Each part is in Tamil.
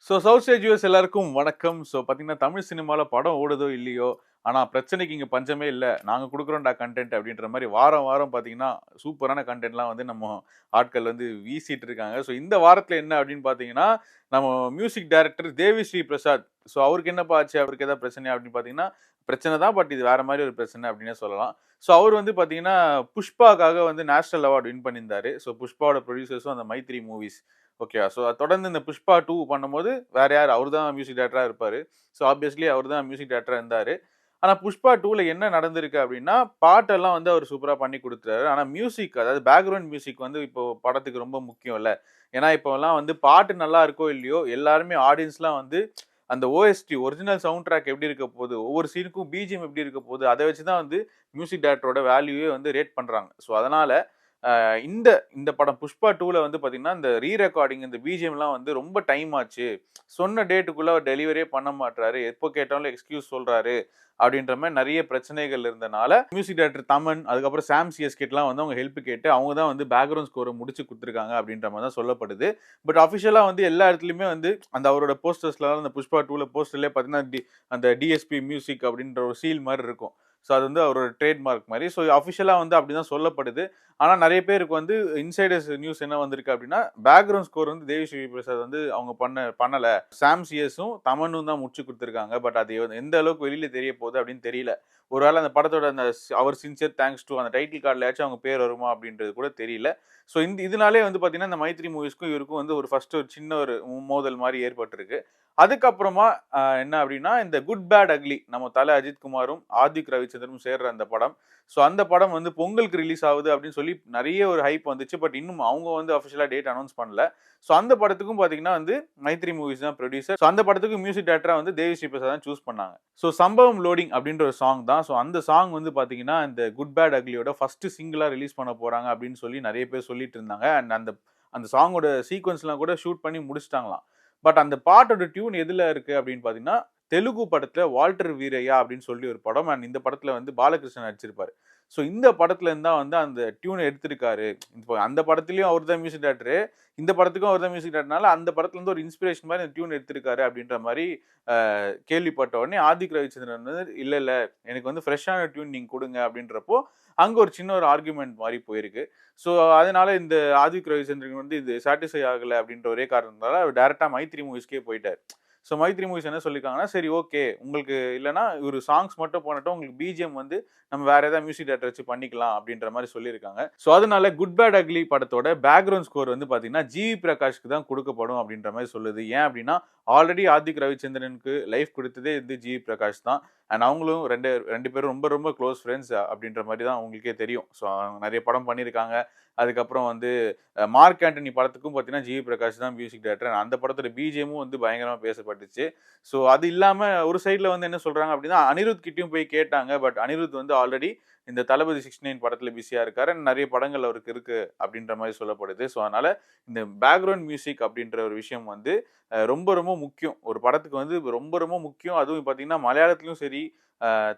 சவுத் ஸ்டேட் வியூவர்ஸ் எல்லாருக்கும் வணக்கம். பார்த்தீங்கன்னா, தமிழ் சினிமால படம் ஓடுதோ இல்லையோ, ஆனா பிரச்சனைக்கு இங்க பஞ்சமே இல்ல. நாங்க குடுக்குறோம்டா கன்டென்ட் அப்படின்ற மாரி வாரம் வாரம் பார்த்தீங்கன்னா, சூப்பரான கன்டென்ட்லாம் வந்து நம்ம ஆட்கள் வந்து வீசிட்டு இருக்காங்க. இந்த வாரத்துல என்ன அப்படின்னு பார்த்தீங்கன்னா, நம்ம மியூசிக் டைரக்டர் தேவிஸ்ரீ பிரசாத். அவருக்கு என்னப்பா ஆச்சு? அவருக்கு ஏதாவது பிரச்சனையா அப்படின்னு பார்த்தீங்கன்னா, பிரச்சனை தான். பட் இது வேற மாரி ஒரு பிரச்சனை அப்படின்னே சொல்லலாம். அவர் வந்து பார்த்தீங்கன்னா, புஷ்பாக்காக வந்து நேஷனல் அவார்ட் வின் பண்ணியிருந்தாரு. புஷ்பாவோட ப்ரொடியூசர்ஸும் அந்த மைத்ரி மூவிஸ். ஓகேவா? தொடர்ந்து இந்த புஷ்பா 2 பண்ணும்போது, வேற யாரு? அவரு தான் மியூசிக் டைரக்டரா இருப்பாரு. ஆப்வியஸ்லி அவரு தான் மியூசிக் டைரக்டரா இருந்தாரு. ஆனா புஷ்பா 2ல என்ன நடந்திருக்கு அப்டின்னா, பாட்டெல்லாம் வந்து அவரு சூப்பரா பண்ணி குடுத்துட்டாரு. ஆனா மியூசிக் அதாவது பேக்கிரவுண்ட் மியூசிக் வந்து இப்போ படத்துக்கு ரொம்ப முக்கியம்ல. ஏன்னா இப்போலாம் வந்து பாட்டு நல்லா இருக்கோ இல்லையோ, எல்லாருமே ஆடியன்ஸ்லாம் வந்து அந்த ஓஎஸ்டி ஒரிஜினல் சவுண்ட் ட்ராக் எப்படி இருக்க போது, ஒவ்வொரு சீனுக்கும் பிஜிஎம் எப்படி இருக்க போது, அத வச்சு தான் வந்து மியூசிக் டைரக்டரோட வேல்யூவே வந்து ரேட் பண்றாங்க. அதனால இந்த இந்த படம் புஷ்பா 2ல வந்து பார்த்தீங்கன்னா, இந்த ரெக்கார்டிங் இந்த பிஜிஎம்லாம் வந்து ரொம்ப டைம் ஆச்சு. சொன்ன டேட்டுக்குள்ள அவர் டெலிவரியே பண்ண மாட்றாரு. எப்போ கேட்டாலும் எக்ஸ்கியூஸ் சொல்றாரு. அப்படின்ற மாரி நெறைய பிரச்சனைகள் இருந்தனால, மியூசிக் டைரக்டர் தமன், அதுக்கப்புறம் சாம் சிஎஸ்கிட்டலாம் வந்து அவங்க ஹெல்ப் கேட்டு, அவங்க தான் வந்து பேக்கிரவுண்ட் ஸ்கோர முடிச்சு குடுத்துருக்காங்க அப்படின்ற மாரி தான் சொல்லப்படுது. பட் அஃபிஷியலா வந்து எல்லா இடத்துலயுமே வந்து அந்த அவரோட போஸ்டர்ஸ்லாம் அந்த புஷ்பா 2ல போஸ்டர்லயே பார்த்தீங்கன்னா, அந்த டிஎஸ்பி மியூசிக் அப்படின்ற ஒரு சீல் மாரி இருக்கும். அது வந்து அவரோட ட்ரேட் மார்க் மாரி. அஃபிஷியலா வந்து அப்படிதான் சொல்லப்படுது. ஆனா நெறைய பேருக்கு வந்து இன்சைடர்ஸ் நியூஸ் என்ன வந்திருக்கு அப்டின்னா, பேக்கிரவுண்ட் ஸ்கோர் வந்து தேவிஸ்ரீ பிரசாத் வந்து அவங்க பண்ணல. சாம் சிஎஸும், தமன்னும் தான் முடிச்சு குடுத்துருக்காங்க. பட் அது எந்த அளவுக்கு வெளில தெரிய போகுது அப்டின்னு தெரியல. ஒரு வேள அந்த படத்தோட அந்த அவர் சின்சியர் தேங்க்ஸ் டூ அந்த டைட்டில் கார்ட்லயாச்சும் அவங்க பேர் வருமா அப்டின்றது கூட தெரியல. இதனாலேயே வந்து பார்த்தீங்கன்னா, இந்த மைத்ரி மூவிஸ்க்கும் இவருக்கும் வந்து ஒரு சின்ன ஒரு மோதல் மாரி ஏற்பட்டிருக்கு. அதுக்கப்புறமா என்ன அப்டின்னா, இந்த குட் பேட் அக்லி நம்ம தல அஜித் குமாரும், ஆதிக் ரவிச்சந்திரனும் சேர்ற அந்த படம். அந்த படம் வந்து பொங்கலுக்கு ரிலீஸ் ஆகுது அப்படின்னு சொல்லி நெறைய ஒரு ஹைப் வந்துச்சு. பட் இன்னும் அவங்க வந்து அஃபிஷியலா டேட் அனௌன்ஸ் பண்ணல. அந்த படத்துக்கும் பார்த்தீங்கன்னா வந்து மைத்ரி மூவிஸ் தான் ப்ரொடியூசர். அந்த படத்துக்கு மியூசிக் டைரக்டரா வந்து தேவிஸ்ரீ பிரசாத் தான் சூஸ் பண்ணாங்க. சம்பவம் லோடிங் அப்படின்ற ஒரு சாங் தான். அந்த சாங் வந்து பார்த்தீங்கன்னா, இந்த குட் பேட் அக்லியோட ஃபர்ஸ்ட் சிங்கிளா ரிலீஸ் பண்ண போறாங்க அப்படின்னு சொல்லி நெறைய பேர் சொல்லிட்டு இருந்தாங்க. அண்ட் அந்த அந்த சாங்கோட சீக்வென்ஸ்லாம் கூட ஷூட் பண்ணி முடிச்சுட்டாங்களாம். பட் அந்த பாட்டோட டியூன் எதுல இருக்கு அப்படின்னு பார்த்தீங்கன்னா, தெலுங்கு படத்துல வால்டர் வீரையா அப்படின்னு சொல்லி ஒரு படம். அண்ட் இந்த படத்துல வந்து பாலகிருஷ்ணன் நடிச்சிருப்பாரு. இந்த படத்துல இருந்து தான் வந்து அந்த டியூன எடுத்திருக்காரு. இப்போ அந்த படத்திலயும் அவர் தான் மியூசிக் டைரக்டரு. இந்த படத்துக்கும் அவர் தான் மியூசிக் டைரக்டர்னால அந்த படத்துல இருந்து ஒரு இன்ஸ்பிரேஷன் மாரி அந்த டியூன் எடுத்திருக்காரு அப்படின்ற மாரி கேள்விப்பட்ட உடனே ஆதிக் ரவிச்சந்திரன் வந்து இல்ல எனக்கு வந்து ஃப்ரெஷ்ஷான டியூன் நீங்க குடுங்க அப்படின்றப்போ, அங்க ஒரு சின்ன ஒரு ஆர்குமென்ட் மாரி போயிருக்கு. ஸோ அதனால இந்த ஆதிக் ரவிச்சந்திரன் வந்து இது சாட்டிஸ்ஃபை ஆகல அப்படின்ற ஒரே காரணத்தினால அவர் டைரக்ட்டா மைத்ரி மூவிஸ்க்கே போயிட்டாரு. மைத்ரி மூவிஸ் என்ன சொல்லியிருக்காங்கன்னா, சரி ஓகே. உங்களுக்கு இல்லன்னா ஒரு சாங்ஸ் மட்டும் பண்ணட்டும். உங்களுக்கு பிஜிஎம் வந்து நம்ம வேற ஏதாவது மியூசிக் டைரக்டர் வச்சு பண்ணிக்கலாம் அப்படின்ற மாரி சொல்லியிருக்காங்க. அதனால குட் பேட் அக்லி படத்தோட பேக்கிரவுண்ட் ஸ்கோர் வந்து பார்த்தீங்கன்னா, ஜிவி பிரகாஷ்க்கு தான் குடுக்கப்படும் அப்படின்ற மாரி சொல்லுது. ஏன் அப்படின்னா, ஆல்ரெடி ஆதிக் ரவிச்சந்திரனுக்கு லைஃப் குடுத்ததே வந்து ஜிவி பிரகாஷ் தான். அண்ட் அவங்களும் 2 பேரும் ரொம்ப ரொம்ப க்ளோஸ் ஃப்ரெண்ட்ஸ் அப்படின்ற மாரி தான் உங்களுக்கே தெரியும். அவங்க நெறைய படம் பண்ணியிருக்காங்க. அதுக்கப்புறம் வந்து மார்க் ஆண்டனி படத்துக்கும் பார்த்தீங்கன்னா, ஜிவி பிரகாஷ் தான் மியூசிக் டைரக்டர். அந்த படத்தோட பிஜிஎம்மும் வந்து பயங்கரமா பேசப்பட்டுச்சு. அது இல்லாம ஒரு சைடுல வந்து என்ன சொல்றாங்க அப்படின்னா, அனிருத் கிட்டயும் போய் கேட்டாங்க. பட் அனிருத் வந்து ஆல்ரெடி இந்த தளபதி 69 படத்துல பிஸியா இருக்காரு. நெறைய படங்கள் அவருக்கு இருக்கு அப்படின்ற மாரி சொல்லப்படுது. அதனால இந்த பேக்கிரவுண்ட் மியூசிக் அப்படின்ற ஒரு விஷயம் வந்து ரொம்ப ரொம்ப முக்கியம். ஒரு படத்துக்கு வந்து ரொம்ப ரொம்ப முக்கியம். அதுவும் பார்த்தீங்கன்னா, மலையாளத்திலும் சரி,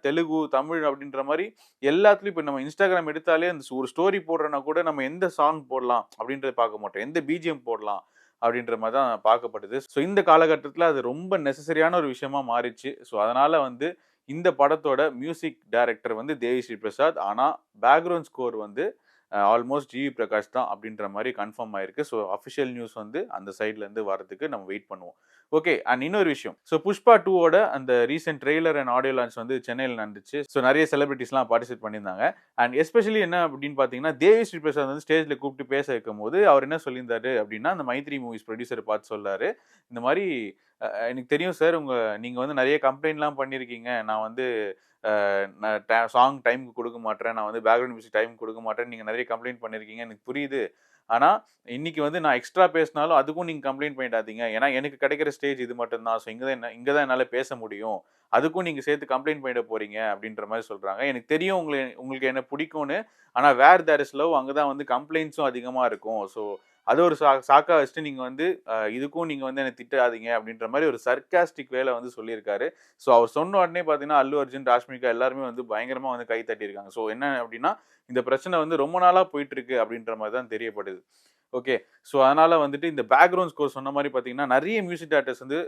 தெலுங்கு, தமிழ் அப்படின்ற மாரி எல்லாத்துலயும் இப்ப நம்ம Instagram எடுத்தாலே அந்த ஒரு ஸ்டோரி போடுறோம்னா கூட நம்ம எந்த சாங் போடலாம் அப்படின்றத பார்க்க மாட்டோம். எந்த பிஜிஎம் போடலாம் அப்படின்ற மாரி தான் பார்க்கப்படுது. இந்த காலகட்டத்தில அது ரொம்ப நெசசரியான ஒரு விஷயமா மாறிச்சு. அதனால வந்து இந்த படத்தோட மியூசிக் டைரக்டர் வந்து தேவிஸ்ரீ பிரசாத். ஆனா பேக்கிரவுண்ட் ஸ்கோர் வந்து ஆல்மோஸ்ட் ஜிவி பிரகாஷ் தான் அப்படின்ற மாரி கன்ஃபார்ம் ஆயிருக்கு. அஃபிஷியல் நியூஸ் வந்து அந்த சைட்ல இருந்து வரதுக்கு நம்ம வெயிட் பண்ணுவோம். ஓகே. அண்ட் இன்னொரு விஷயம். புஷ்பா 2 ஓட அந்த recent trailer and audio launch வந்து சென்னையில நடந்துச்சு. நெறைய செலிபிரிட்டீஸ்லாம் பார்ட்டிசிபேட் பண்ணியிருந்தாங்க. அண்ட் எஸ்பெஷலி என்ன அப்படின்னு பார்த்தீங்கன்னா, தேவிஸ்ரீ பிரசாத் வந்து ஸ்டேஜ்ல கூப்பிட்டு பேச வைக்கும்போது, அவர் என்ன சொல்லியிருந்தாரு அப்படின்னா, அந்த மைத்ரி மூவிஸ் ப்ரொடியூசர பார்த்து சொல்றாரு. இந்த மாரி எனக்கு தெரியும் சார். நீங்க வந்து நெறைய கம்ப்ளைண்ட்லாம் பண்ணியிருக்கீங்க. நான் வந்து நான் சாங் டைம்க்கு குடுக்க மாட்றேன். நான் வந்து பேக்கிரவுண்ட் மியூசிக் டைம்க்கு குடுக்க மாட்டேன்னு நீங்க நெறைய கம்ப்ளைண்ட் பண்ணியிருக்கீங்க. எனக்கு புரியுது. ஆனா, இன்னைக்கு வந்து நான் எக்ஸ்ட்ரா பேசினாலும் அதுக்கும் நீங்க கம்ப்ளைண்ட் பண்ணிடாதீங்க. ஏன்னா, எனக்கு கிடைக்கிற ஸ்டேஜ் இது மட்டும் தான். இங்க தான் என்னால பேச முடியும். அதுக்கும் நீங்க சேர்த்து கம்ப்ளைண்ட் பண்ணிட போறீங்க அப்படின்ற மாரி சொல்றாங்க. எனக்கு தெரியும் உங்களுக்கு என்ன பிடிக்கும்னு. ஆனா, வேர் தேர் இஸ் லவ் அங்க தான் வந்து கம்ப்ளைண்ட்ஸும் அதிகமா இருக்கும். அத ஒரு சாக்கா வச்சுட்டு நீங்க வந்து இதுக்கும் நீங்க வந்து என்ன திட்டாதீங்க அப்படின்ற மாரி ஒரு சர்காஸ்டிக் வேல வந்து சொல்லியிருக்காரு. அவர் சொன்ன உடனே பார்த்தீங்கன்னா, அல்லு அர்ஜுன், ராஷ்மிகா எல்லாருமே வந்து பயங்கரமா வந்து கை தட்டியிருக்காங்க. என்ன அப்டின்னா, இந்த பிரச்சனை வந்து ரொம்ப நாளா போயிட்டு இருக்கு அப்டின்ற மாரி தான் தெரியப்படுது. ஓகே. ஸோ அதனால வந்துட்டு இந்த பேக்கிரவுண்ட் ஸ்கோர் சொன்ன மாரி பார்த்தீங்கன்னா, நெறைய மியூசிக் டைரக்டர்ஸ் வந்து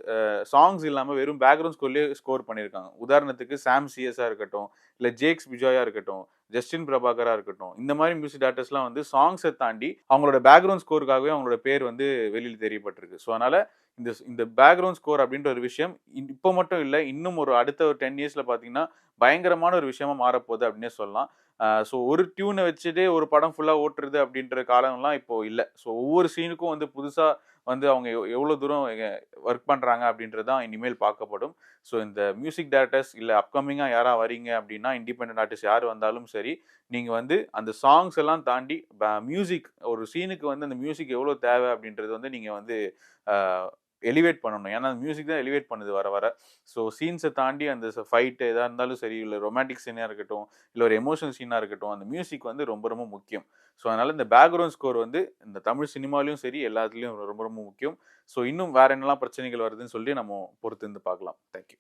சாங்ஸ் இல்லாம வெறும் பேக்கிரவுண்ட் ஸ்கோர்லயே ஸ்கோர் பண்ணியிருக்காங்க. உதாரணத்துக்கு சாம் சிஎஸ்ஸா இருக்கட்டும், இல்ல ஜேக்ஸ் பிஜாயா இருக்கட்டும், ஜஸ்டின் பிரபாகரா இருக்கட்டும். இந்த மாரி மியூசிக் டைரக்டர்ஸ்லாம் வந்து சாங்ஸ தாண்டி அவங்களோட பேக்கிரவுண்ட் ஸ்கோர்க்காகவே அவங்களோட பேர் வந்து வெளியில தெரியப்பட்டிருக்கு. ஸோ அதனால இந்த பேக்கிரவுண்ட் ஸ்கோர் அப்படின்ற ஒரு விஷயம் இப்ப மட்டும் இல்ல, இன்னும் ஒரு அடுத்த ஒரு 10 இயர்ஸ்ல பார்த்தீங்கன்னா, பயங்கரமான ஒரு விஷயமா மாறப்போகுது அப்படின்னே சொல்லலாம். ஸோ ஒரு டியூன வச்சுட்டே ஒரு படம் ஃபுல்லா ஓட்டுறது அப்படின்ற காலம்லாம் இப்போ இல்ல. ஸோ ஒவ்வொரு சீனுக்கும் வந்து புதுசா வந்து அவங்க எவ்வளோ தூரம் ஒர்க் பண்றாங்க அப்படின்றது தான் இனிமேல் பார்க்கப்படும். ஸோ இந்த மியூசிக் டைரக்டர்ஸ் இல்ல அப்கமிங்கா யாரா வரீங்க அப்படின்னா, இண்டிபெண்டன்ட் ஆர்டிஸ்ட் யார் வந்தாலும் சரி, நீங்க வந்து அந்த சாங்ஸ் எல்லாம் தாண்டி மியூசிக் ஒரு சீனுக்கு வந்து அந்த மியூசிக் எவ்வளோ தேவை அப்படின்றது வந்து நீங்க வந்து அ எலிவேட் பண்ணணும். ஏன்னா மியூசிக் தான் எலிவேட் பண்ணுது வர வர. ஸோ சீன்ஸ தாண்டி அந்த ஃபைட் எதா இருந்தாலும் சரி, இல்ல ரொமான்டிக் சீனா இருக்கட்டும், இல்ல ஒரு எமோஷனல் சீனா இருக்கட்டும், அந்த மியூசிக் வந்து ரொம்ப ரொம்ப முக்கியம். ஸோ அதனால இந்த பேக்கிரவுண்ட் ஸ்கோர் வந்து இந்த தமிழ் சினிமாலயும் சரி, எல்லாத்துலயும் ரொம்ப ரொம்ப முக்கியம். ஸோ இன்னும் வேற என்னலாம் பிரச்சனைகள் வருதுன்னு சொல்லி நம்ம பொறுத்திருந்து பார்க்கலாம். Thank you.